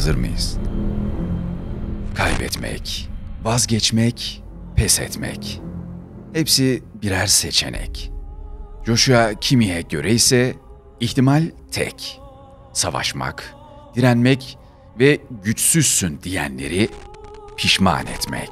hazır mıyız? Kaybetmek, vazgeçmek, pes etmek. Hepsi birer seçenek. Joshua Kimmih'e göre ise ihtimal tek. Savaşmak, direnmek ve güçsüzsün diyenleri pişman etmek.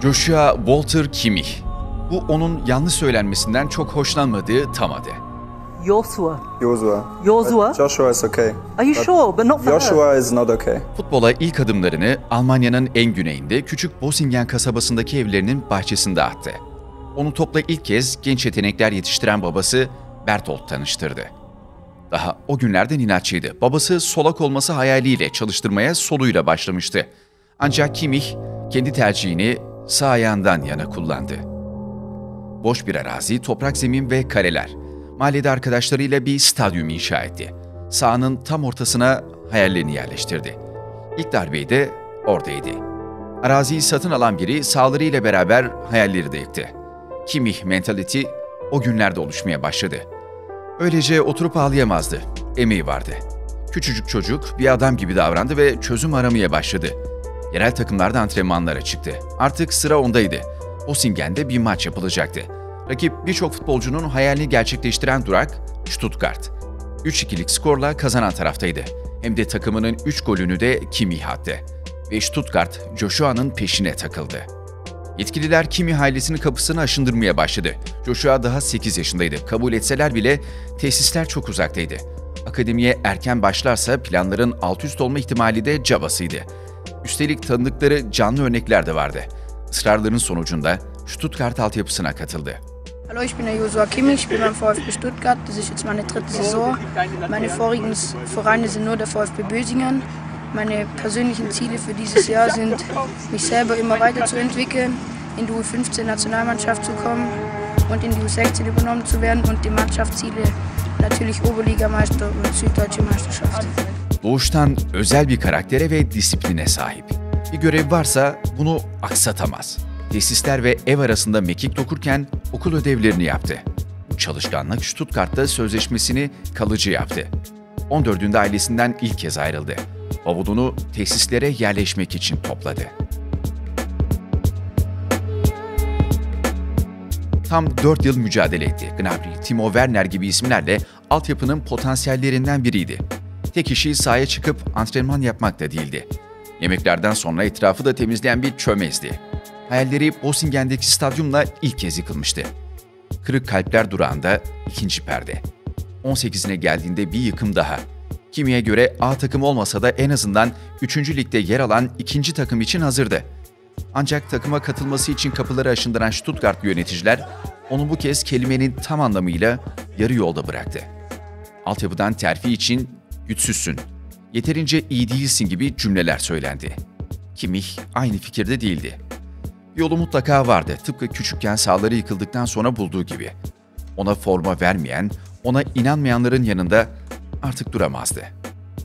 Joshua Walter Kimmih. Bu onun yanlış söylenmesinden çok hoşlanmadığı tam adı. Joshua. Joshua. Joshua is okay. Are you sure? But not for her. Joshua is not okay. Futbola ilk adımlarını Almanya'nın en güneyinde küçük Bosingen kasabasındaki evlerinin bahçesinde attı. Onu topla ilk kez genç yetenekler yetiştiren babası Bertolt tanıştırdı. Daha o günlerden inatçıydı. Babası solak olması hayaliyle çalıştırmaya soluyla başlamıştı. Ancak Kimmih kendi tercihini sağ ayağından yana kullandı. Boş bir arazi, toprak zemin ve kaleler. Mahallede arkadaşlarıyla bir stadyum inşa etti. Sahanın tam ortasına hayallerini yerleştirdi. İlk darbeyi de oradaydı. Araziyi satın alan biri sahalarıyla beraber hayalleri de yıktı. Kimmih mentality o günlerde oluşmaya başladı. Öylece oturup ağlayamazdı. Emeği vardı. Küçücük çocuk bir adam gibi davrandı ve çözüm aramaya başladı. Yerel takımlarda antrenmanlara çıktı. Artık sıra ondaydı. Bosingen'de bir maç yapılacaktı. Rakip birçok futbolcunun hayalini gerçekleştiren durak Stuttgart. 3-2'lik skorla kazanan taraftaydı. Hem de takımının 3 golünü de Kimmih attı. Ve Stuttgart Joshua'nın peşine takıldı. Yetkililer Kimmih ailesinin kapısını aşındırmaya başladı. Joshua daha 8 yaşındaydı. Kabul etseler bile tesisler çok uzaktaydı. Akademiye erken başlarsa planların alt üst olma ihtimali de cabasıydı. Üstelik tanıdıkları canlı örnekler de vardı. Israrların sonucunda Stuttgart altyapısına katıldı. Hallo, ich bin der Joshua Kimmih, ich spiele beim VfB Stuttgart. Das ist jetzt meine dritte Saison. Meine vorigen Vereine sind nur der VfB Bösingen. Meine persönlichen Ziele für dieses Jahr sind, mich selber immer weiterzuentwickeln, in die U15-Nationalmannschaft zu kommen und in die U16 übernommen zu werden und die Mannschaftsziele natürlich Oberligameister und Süddeutsche Meisterschaft. Doğuştan özel bir karaktere ve disipline sahip. Bir görev varsa bunu aksatamaz. Tesisler ve ev arasında mekik dokurken okul ödevlerini yaptı. Bu çalışkanlık Stuttgart'ta sözleşmesini kalıcı yaptı. 14'ünde ailesinden ilk kez ayrıldı. Bavulunu tesislere yerleşmek için topladı. Tam 4 yıl mücadele etti. Gnabry, Timo Werner gibi isimlerle altyapının potansiyellerinden biriydi. Tek işi sahaya çıkıp antrenman yapmak da değildi. Yemeklerden sonra etrafı da temizleyen bir çömezdi. Hayalleri Bosingen'deki stadyumla ilk kez yıkılmıştı. Kırık Kalpler durağında ikinci perde. 18'ine geldiğinde bir yıkım daha. Kimmih'e göre A takım olmasa da en azından 3. ligde yer alan ikinci takım için hazırdı. Ancak takıma katılması için kapıları aşındıran Stuttgartlı yöneticiler onu bu kez kelimenin tam anlamıyla yarı yolda bıraktı. Altyapıdan terfi için güçsüzsün, yeterince iyi değilsin gibi cümleler söylendi. Kimmih aynı fikirde değildi. Yolu mutlaka vardı, tıpkı küçükken sahaları yıkıldıktan sonra bulduğu gibi. Ona forma vermeyen, ona inanmayanların yanında artık duramazdı.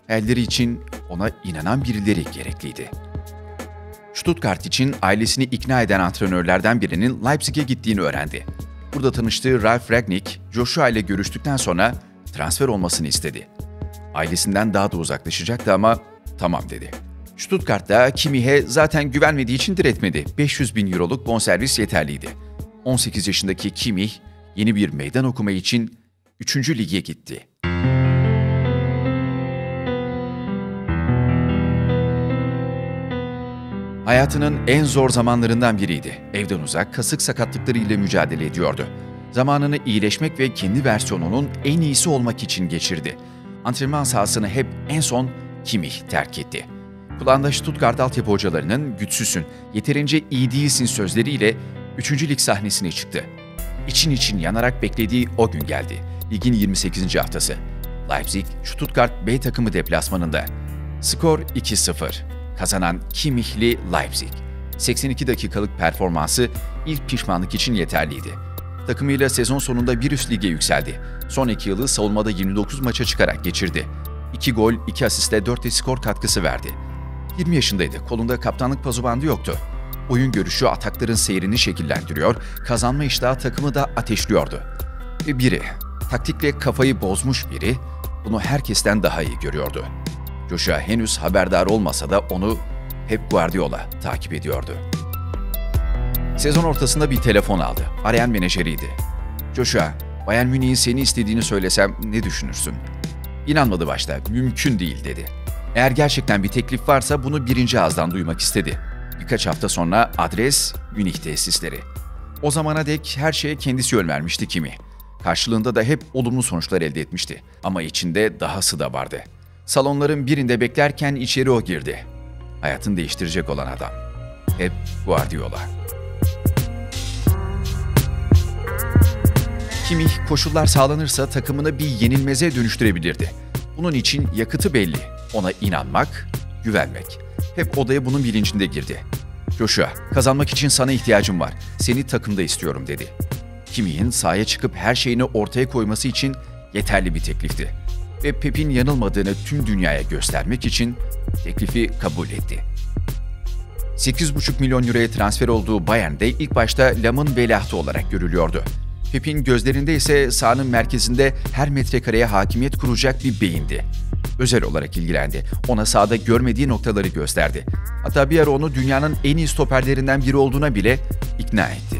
Elleri için ona inanan birileri gerekliydi. Stuttgart için ailesini ikna eden antrenörlerden birinin Leipzig'e gittiğini öğrendi. Burada tanıştığı Ralf Rangnick, Joshua ile görüştükten sonra transfer olmasını istedi. Ailesinden daha da uzaklaşacaktı ama tamam dedi. Stuttgart'ta Kimmih'e zaten güvenmediği için diretmedi. 500.000 euroluk bonservis yeterliydi. 18 yaşındaki Kimmih yeni bir meydan okuma için 3. lige gitti. Hayatının en zor zamanlarından biriydi. Evden uzak, kasık sakatlıklarıyla mücadele ediyordu. Zamanını iyileşmek ve kendi versiyonunun en iyisi olmak için geçirdi. Antrenman sahasını hep en son Kimmich terk etti. Kulağında Stuttgart altyapı hocalarının "güçsüzsün, yeterince iyi değilsin" sözleriyle 3. lig sahnesine çıktı. İçin için yanarak beklediği o gün geldi. Ligin 28. haftası. Leipzig, Stuttgart B takımı deplasmanında. Skor 2-0. Kazanan Kimmich'li Leipzig. 82 dakikalık performansı ilk pişmanlık için yeterliydi. Takımıyla sezon sonunda bir üst lige yükseldi. Son 2 yılı savunmada 29 maça çıkarak geçirdi. 2 gol, 2 asistle 4 de skor katkısı verdi. 20 yaşındaydı, kolunda kaptanlık pazubandı yoktu. Oyun görüşü atakların seyrini şekillendiriyor, kazanma iştahı takımı da ateşliyordu. Biri, taktikle kafayı bozmuş biri, bunu herkesten daha iyi görüyordu. Joshua henüz haberdar olmasa da onu Pep Guardiola takip ediyordu. Sezon ortasında bir telefon aldı. Arayan menajeriydi. "Joshua, Bayern Münih'in seni istediğini söylesem ne düşünürsün?" İnanmadı başta, "Mümkün değil" dedi. Eğer gerçekten bir teklif varsa bunu birinci ağızdan duymak istedi. Birkaç hafta sonra adres Münih tesisleri. O zamana dek her şeye kendisi yön vermişti Kimmich. Karşılığında da hep olumlu sonuçlar elde etmişti. Ama içinde dahası da vardı. Salonların birinde beklerken içeri o girdi. Hayatını değiştirecek olan adam. Pep Guardiola. Kimmich koşullar sağlanırsa takımını bir yenilmeze dönüştürebilirdi. Bunun için yakıtı belli. Ona inanmak, güvenmek. Hep odaya bunun bilincinde girdi. "Joshua, kazanmak için sana ihtiyacım var. Seni takımda istiyorum" dedi. Kimmich'in sahaya çıkıp her şeyini ortaya koyması için yeterli bir teklifti. Ve Pep'in yanılmadığını tüm dünyaya göstermek için teklifi kabul etti. 8,5 milyon euroya transfer olduğu Bayern'de ilk başta Lam'ın veliahtı olarak görülüyordu. Pep'in gözlerinde ise sahanın merkezinde her metrekareye hakimiyet kuracak bir beyindi. Özel olarak ilgilendi. Ona sahada görmediği noktaları gösterdi. Hatta bir ara onu dünyanın en iyi stoperlerinden biri olduğuna bile ikna etti.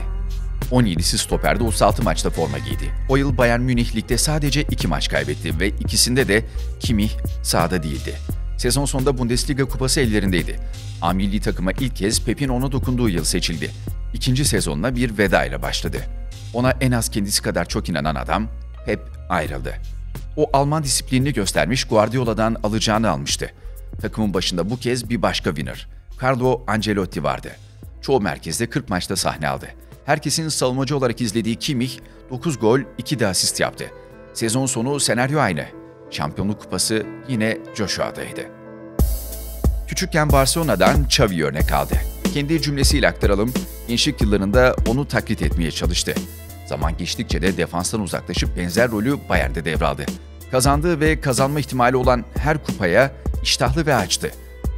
17'si stoperde 36 maçta forma giydi. O yıl Bayern Münih ligde sadece 2 maç kaybetti ve ikisinde de Kimmich sahada değildi. Sezon sonunda Bundesliga kupası ellerindeydi. A milli takıma ilk kez Pep'in ona dokunduğu yıl seçildi. İkinci sezonuna bir veda ile başladı. Ona en az kendisi kadar çok inanan adam, Pep ayrıldı. O Alman disiplinini göstermiş, Guardiola'dan alacağını almıştı. Takımın başında bu kez bir başka winner, Carlo Ancelotti vardı. Çoğu merkezde 40 maçta sahne aldı. Herkesin savunmacı olarak izlediği Kimmich 9 gol, 2 de asist yaptı. Sezon sonu senaryo aynı. Şampiyonluk kupası yine Joshua'daydı. Küçükken Barcelona'dan Xavi örnek aldı. Kendi cümlesiyle aktaralım, gençlik yıllarında onu taklit etmeye çalıştı. Zaman geçtikçe de defanstan uzaklaşıp benzer rolü Bayern'de devraldı. Kazandığı ve kazanma ihtimali olan her kupaya iştahlı ve açtı.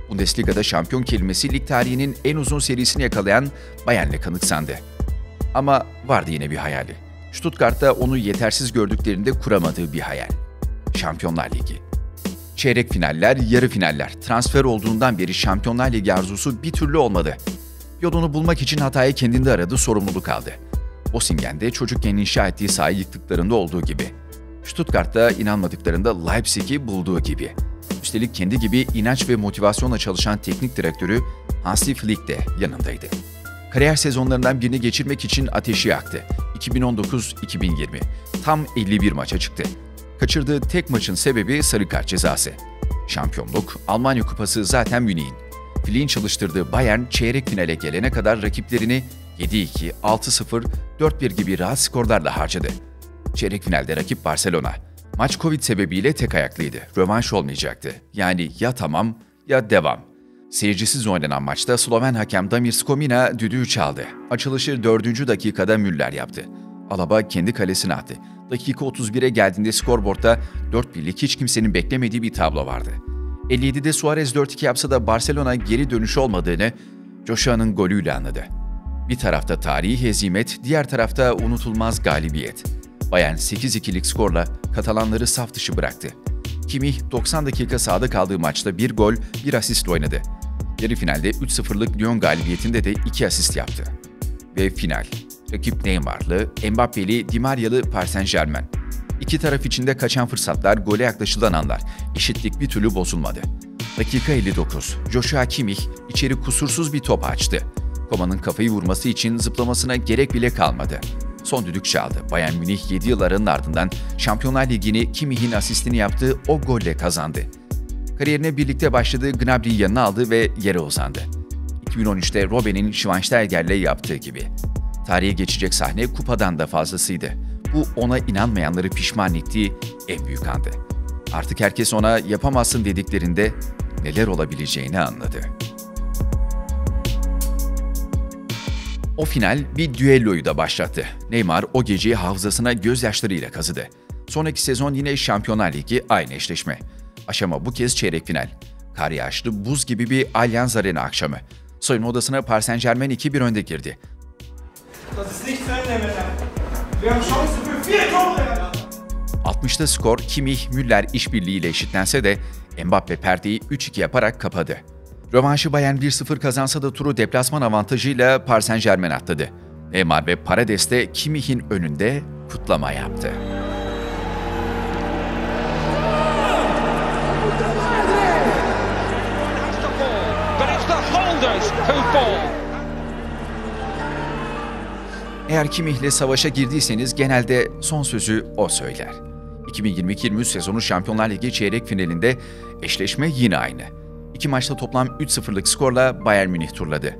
Bundesliga'da şampiyon kelimesi lig tarihinin en uzun serisini yakalayan Bayern'le kanıksandı. Ama vardı yine bir hayali. Stuttgart'ta onu yetersiz gördüklerinde kuramadığı bir hayal. Şampiyonlar Ligi. Çeyrek finaller, yarı finaller. Transfer olduğundan beri Şampiyonlar Ligi arzusu bir türlü olmadı. Yolunu bulmak için hatayı kendinde aradı, sorumluluk aldı. Bosingen'de çocukken inşa ettiği sahayı yıktıklarında olduğu gibi. Stuttgart'ta inanmadıklarında Leipzig'i bulduğu gibi. Üstelik kendi gibi inanç ve motivasyonla çalışan teknik direktörü Hansi Flick de yanındaydı. Kariyer sezonlarından birini geçirmek için ateşi yaktı. 2019-2020. Tam 51 maça çıktı. Kaçırdığı tek maçın sebebi sarı kart cezası. Şampiyonluk, Almanya Kupası zaten Münih'in. Flick'in çalıştırdığı Bayern çeyrek finale gelene kadar rakiplerini 7-2, 6-0, 4-1 gibi rahat skorlarla harcadı. Çeyrek finalde rakip Barcelona. Maç Covid sebebiyle tek ayaklıydı. Rövanş olmayacaktı. Yani ya tamam ya devam. Seyircisiz oynanan maçta Sloven hakem Damir Skomina düdüğü çaldı. Açılışı 4. dakikada Müller yaptı. Alaba kendi kalesine attı. Dakika 31'e geldiğinde skorboardta 4-1'lik hiç kimsenin beklemediği bir tablo vardı. 57'de Suarez 4-2 yapsa da Barcelona geri dönüş olmadığını Joshua'nın golüyle anladı. Bir tarafta tarihi hezimet, diğer tarafta unutulmaz galibiyet. Bayern 8-2'lik skorla Katalanları saf dışı bıraktı. Kimmich 90 dakika sahada kaldığı maçta 1 gol, 1 asistle oynadı. Yarı finalde 3-0'lık Lyon galibiyetinde de 2 asist yaptı. Ve final. Rakip Neymar'lı, Mbappe'li, Di Maria'lı Paris Saint-Germain. İki taraf içinde kaçan fırsatlar, gole yaklaşılan anlar. Eşitlik bir türlü bozulmadı. Dakika 59. Joshua Kimmich içeri kusursuz bir top açtı. Koman'ın kafayı vurması için zıplamasına gerek bile kalmadı. Son düdük çaldı. Bayern Münih 7 yıl aranın ardından Şampiyonlar Ligi'ni Kimmich'in asistini yaptığı o golle kazandı. Kariyerine birlikte başladığı Gnabry'i yanına aldı ve yere uzandı. 2013'te Robben'in Schweinsteiger'le yaptığı gibi. Tarihe geçecek sahne kupadan da fazlasıydı. Bu ona inanmayanları pişman ettiği en büyük andı. Artık herkes ona yapamazsın dediklerinde neler olabileceğini anladı. O final bir düelloyu da başlattı. Neymar o geceyi hafızasına gözyaşlarıyla kazıdı. Sonraki sezon yine Şampiyonlar Ligi aynı eşleşme. Aşama bu kez çeyrek final. Kar yağışlı buz gibi bir Allianz Arena akşamı. Soyunma odasına Paris Saint-Germain 2-1 önde girdi. 60'ta skor Kimmich-Müller işbirliğiyle eşitlense de Mbappe perdeyi 3-2 yaparak kapadı. Rövanşı Bayern 1-0 kazansa da turu deplasman avantajıyla Paris Saint-Germain atladı. Neymar ve Paredes de Kimmich'in önünde kutlama yaptı. Eğer Kimmich'le savaşa girdiyseniz genelde son sözü o söyler. 2022-23 sezonu Şampiyonlar Ligi çeyrek finalinde eşleşme yine aynı. 2 maçta toplam 3-0'lık skorla Bayern Münih turladı.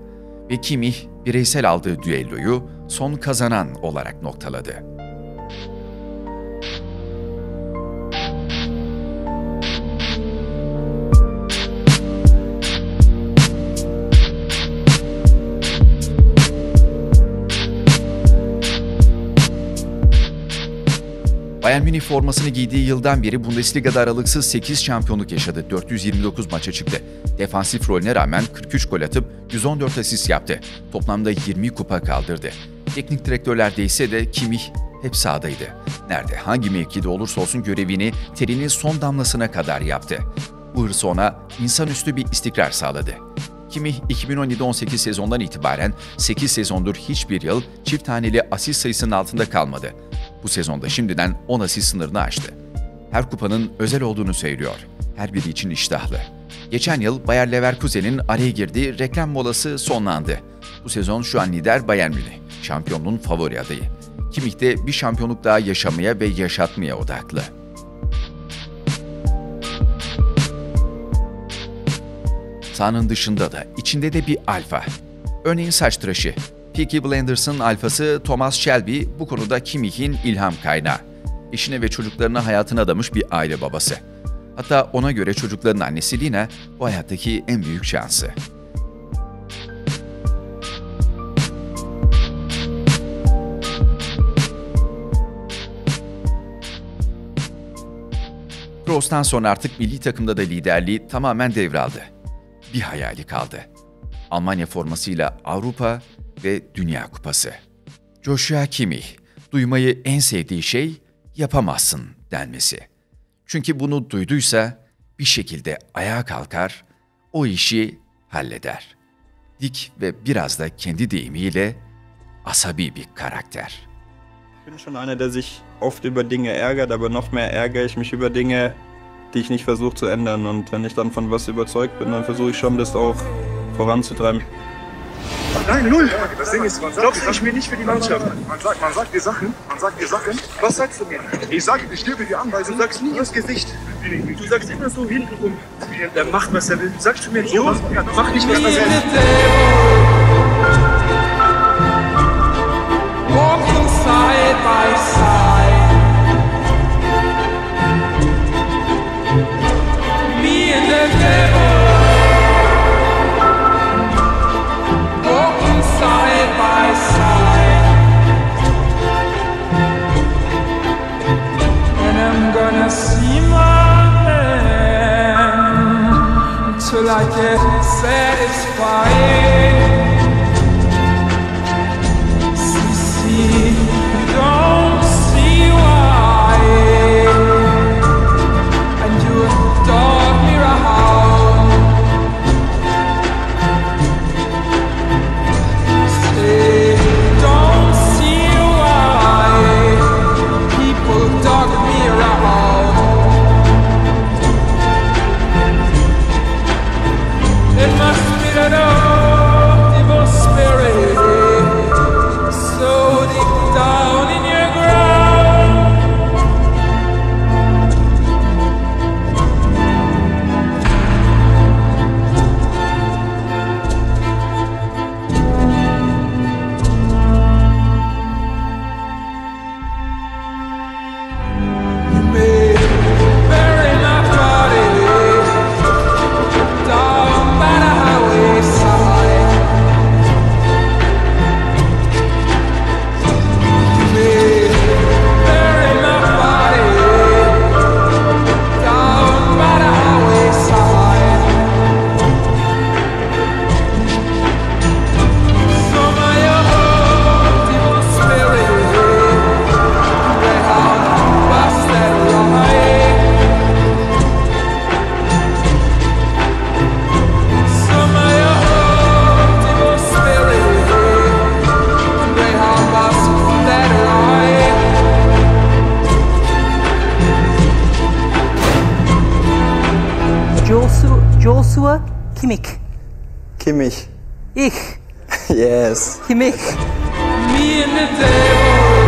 Ve Kimmich bireysel aldığı düelloyu son kazanan olarak noktaladı. Bayern Münih formasını giydiği yıldan beri Bundesliga'da aralıksız 8 şampiyonluk yaşadı. 429 maça çıktı. Defansif rolüne rağmen 43 gol atıp 114 asist yaptı. Toplamda 20 kupa kaldırdı. Teknik direktörlerde ise de Kimmich hep sahadaydı. Nerede, hangi mevkide olursa olsun görevini terinin son damlasına kadar yaptı. Bu hırsı ona insanüstü bir istikrar sağladı. Kimmich 2017-18 sezondan itibaren 8 sezondur hiçbir yıl çift taneli asist sayısının altında kalmadı. Bu sezonda şimdiden 10 asist sınırını aştı. Her kupanın özel olduğunu söylüyor. Her biri için iştahlı. Geçen yıl Bayer Leverkusen'in araya girdiği reklam molası sonlandı. Bu sezon şu an lider Bayern Münih, şampiyonluğun favori adayı. Kimmich de bir şampiyonluk daha yaşamaya ve yaşatmaya odaklı. Sahanın dışında da, içinde de bir alfa. Örneğin saç tıraşı. Peaky Blinders'ın alfası Thomas Shelby bu konuda Kimmich'in ilham kaynağı. Eşine ve çocuklarına hayatını adamış bir aile babası. Hatta ona göre çocukların annesi Lina bu hayattaki en büyük şansı. Kroos'tan sonra artık milli takımda da liderliği tamamen devraldı. Bir hayali kaldı. Almanya formasıyla Avrupa ve Dünya Kupası. Joshua Kimmich, duymayı en sevdiği şey yapamazsın denmesi. Çünkü bunu duyduysa bir şekilde ayağa kalkar, o işi halleder. Dik ve biraz da kendi deyimiyle asabi bir karakter. Ich bin schon einer, der sich oft über Dinge ärgert, aber noch mehr ärgere ich mich über Dinge, die ich nicht versuche zu ändern. Und wenn ich dann von was überzeugt bin, dann versuche ich schon, das auch voranzutreiben. Nein, null. Das Ding ist, glaubst du, ich spiele nicht für die Mannschaft. Man sagt dir Sachen. Was sagst du mir? Ich gebe dir Anweisungen. Du sagst nie ins Gesicht. Du sagst immer so hintenrum. Der macht, was er will. Sagst du mir nicht, mach nicht, was er will. Walking side by side. Me and the devil. Walking side by side. And I'm gonna see my man until I get satisfied. Don't see why, and you dog me around. Say, don't see why people dog me around. Joshua Kimmich. Kimmich. Ich. Yes. Kimmich. Me and the devil.